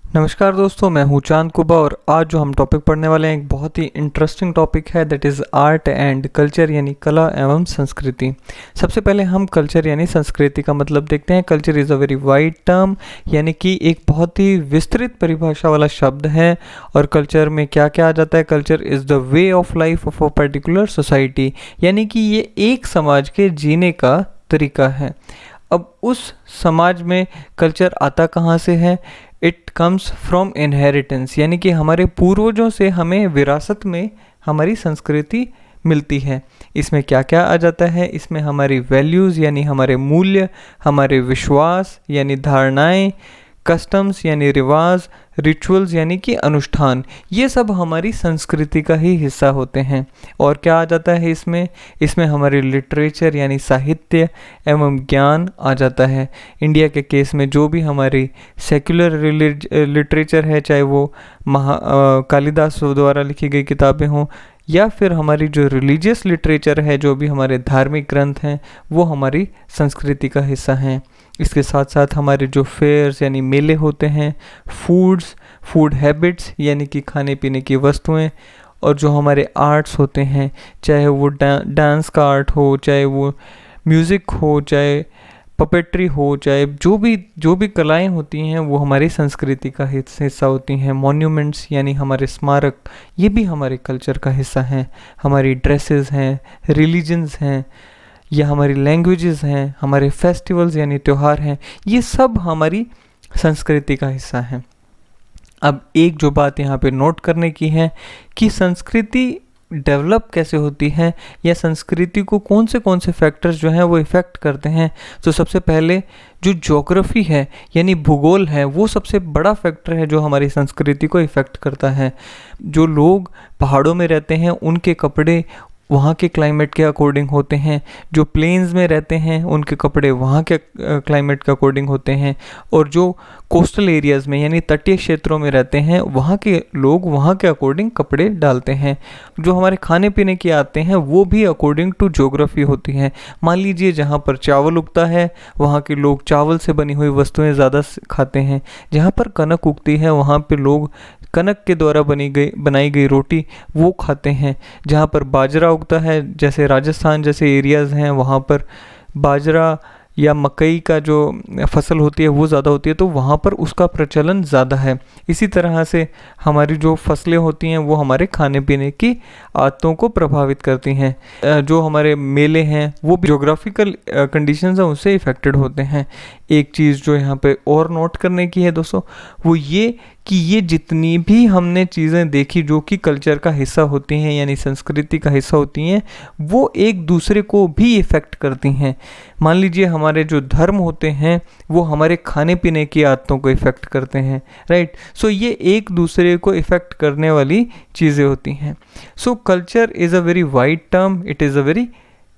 नमस्कार दोस्तों, मैं हूँ चांद कुबा और आज जो हम टॉपिक पढ़ने वाले हैं एक बहुत ही इंटरेस्टिंग टॉपिक है, that is art and culture यानी कला एवं संस्कृति। सबसे पहले हम कल्चर यानी संस्कृति का मतलब देखते हैं। Culture is a very wide term, यानी कि एक बहुत ही विस्तृत परिभाषा वाला शब्द है। और कल्चर में क्या क्या आ जाता है? Culture is the way of life of a particular society, यानी कि ये एक समाज के जीने का तरीका है। अब उस समाज में कल्चर आता कहाँ से है? इट कम्स फ्रॉम इनहेरिटेंस, यानी कि हमारे पूर्वजों से हमें विरासत में हमारी संस्कृति मिलती है। इसमें क्या क्या आ जाता है? इसमें हमारी वैल्यूज़ यानी हमारे मूल्य, हमारे विश्वास यानी धारणाएं, कस्टम्स यानी रिवाज, रिचुअल्स यानी कि अनुष्ठान, ये सब हमारी संस्कृति का ही हिस्सा होते हैं। और क्या आ जाता है इसमें हमारी लिटरेचर यानी साहित्य एवं ज्ञान आ जाता है। इंडिया के केस में जो भी हमारी सेक्युलर लिटरेचर है, चाहे वो कालिदास द्वारा लिखी गई किताबें हों या फिर हमारी जो रिलीजियस लिटरेचर है, जो भी हमारे धार्मिक ग्रंथ हैं, वो हमारी संस्कृति का हिस्सा हैं। इसके साथ साथ हमारे जो फेयर्स यानी मेले होते हैं, फूड हैबिट्स यानी कि खाने पीने की वस्तुएं, और जो हमारे आर्ट्स होते हैं, चाहे वो डांस का आर्ट हो, चाहे वो म्यूज़िक हो, चाहे पपेट्री हो, चाहे जो भी कलाएं होती हैं, वो हमारी संस्कृति का हिस्सा होती हैं। मॉन्यूमेंट्स यानी हमारे स्मारक, ये भी हमारे कल्चर का हिस्सा हैं। हमारी ड्रेसेस हैं, रिलीजन्स हैं, या हमारी लैंग्वेजेस हैं, हमारे फेस्टिवल्स यानी त्यौहार हैं, ये सब हमारी संस्कृति का हिस्सा हैं। अब एक जो बात यहाँ पे नोट करने की है कि संस्कृति डेवलप कैसे होती है, या संस्कृति को कौन से फैक्टर्स जो हैं वो इफ़ेक्ट करते हैं। तो सबसे पहले जो ज्योग्राफी है यानी भूगोल है, वो सबसे बड़ा फैक्टर है जो हमारी संस्कृति को इफ़ेक्ट करता है। जो लोग पहाड़ों में रहते हैं, उनके कपड़े वहाँ के क्लाइमेट के अकॉर्डिंग होते हैं। जो प्लेन्स में रहते हैं, उनके कपड़े वहाँ के क्लाइमेट के अकॉर्डिंग होते हैं। और जो कोस्टल एरियाज़ में यानी तटीय क्षेत्रों में रहते हैं, वहाँ के लोग वहाँ के अकॉर्डिंग कपड़े डालते हैं। जो हमारे खाने पीने की आते हैं, वो भी अकॉर्डिंग टू ज्योग्राफी होती हैं। मान लीजिए जहाँ पर चावल उगता है, वहाँ के लोग चावल से बनी हुई वस्तुएं ज़्यादा खाते हैं। जहाँ पर कनक उगती है, वहाँ पे लोग कनक के द्वारा बनाई गई रोटी वो खाते हैं। जहाँ पर बाजरा उगता है, जैसे राजस्थान जैसे एरियाज़ हैं, वहाँ पर बाजरा या मकई का जो फसल होती है वो ज़्यादा होती है, तो वहाँ पर उसका प्रचलन ज़्यादा है। इसी तरह से हमारी जो फसलें होती हैं वो हमारे खाने पीने की आदतों को प्रभावित करती हैं। जो हमारे मेले हैं वो भी ज्योग्राफिकल कंडीशंस हैं, उससे इफ़ेक्टेड होते हैं। एक चीज़ जो यहाँ पे और नोट करने की है दोस्तों, वो ये कि ये जितनी भी हमने चीज़ें देखी जो कि कल्चर का हिस्सा होती हैं यानी संस्कृति का हिस्सा होती हैं, वो एक दूसरे को भी इफ़ेक्ट करती हैं। मान लीजिए हमारे जो धर्म होते हैं वो हमारे खाने पीने की आदतों को इफ़ेक्ट करते हैं, राइट। सो ये एक दूसरे को इफ़ेक्ट करने वाली चीज़ें होती हैं। सो culture is a very wide term, it is a very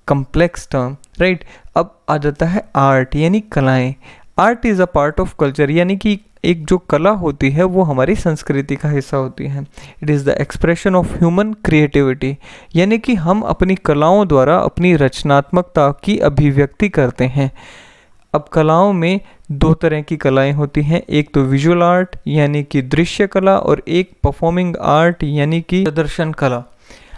complex term, right. अब आ जाता है आर्ट यानी कलाएँ। Art is a part of culture, यानी कि एक जो कला होती है वो हमारी संस्कृति का हिस्सा होती है। It is the expression of human creativity, यानी कि हम अपनी कलाओं द्वारा अपनी रचनात्मकता की अभिव्यक्ति करते हैं। अब कलाओं में दो तरह की कलाएं होती हैं, एक तो विजुअल आर्ट यानी कि दृश्य कला, और एक परफॉर्मिंग आर्ट यानी कि प्रदर्शन कला।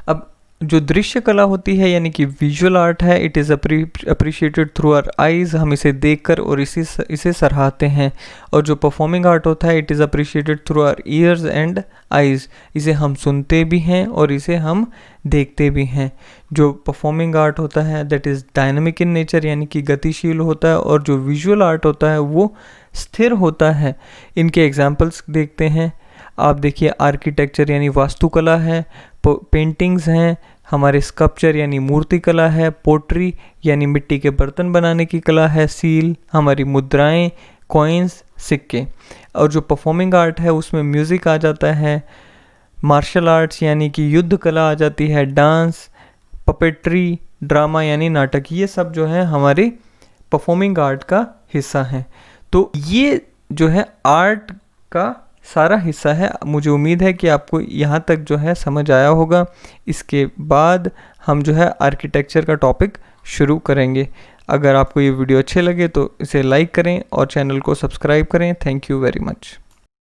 अब जो दृश्य कला होती है यानी कि विजुअल आर्ट है, it is appreciated through our eyes, हम इसे देखकर और इसे सराहते हैं। और जो परफॉर्मिंग आर्ट होता है, it is appreciated through our ears and eyes, इसे हम सुनते भी हैं और इसे हम देखते भी हैं। जो परफॉर्मिंग आर्ट होता है that is dynamic in nature, यानी कि गतिशील होता है, और जो विजुअल आर्ट होता है वो स्थिर होता है। इनके एग्जाम्पल्स देखते हैं। आप देखिए, आर्किटेक्चर यानी वास्तुकला है, पेंटिंग्स हैं, हमारे स्कल्पचर यानी मूर्ति कला है, पोट्री यानी मिट्टी के बर्तन बनाने की कला है, सील हमारी मुद्राएं, कॉइन्स, सिक्के। और जो परफॉर्मिंग आर्ट है उसमें म्यूज़िक आ जाता है, मार्शल आर्ट्स यानी कि युद्ध कला आ जाती है, डांस, पपेट्री, ड्रामा यानी नाटक, ये सब जो है हमारे परफॉर्मिंग आर्ट का हिस्सा हैं। तो ये जो है आर्ट का सारा हिस्सा है। मुझे उम्मीद है कि आपको यहाँ तक जो है समझ आया होगा। इसके बाद हम जो है आर्किटेक्चर का टॉपिक शुरू करेंगे। अगर आपको ये वीडियो अच्छे लगे तो इसे लाइक करें और चैनल को सब्सक्राइब करें। Thank you very much.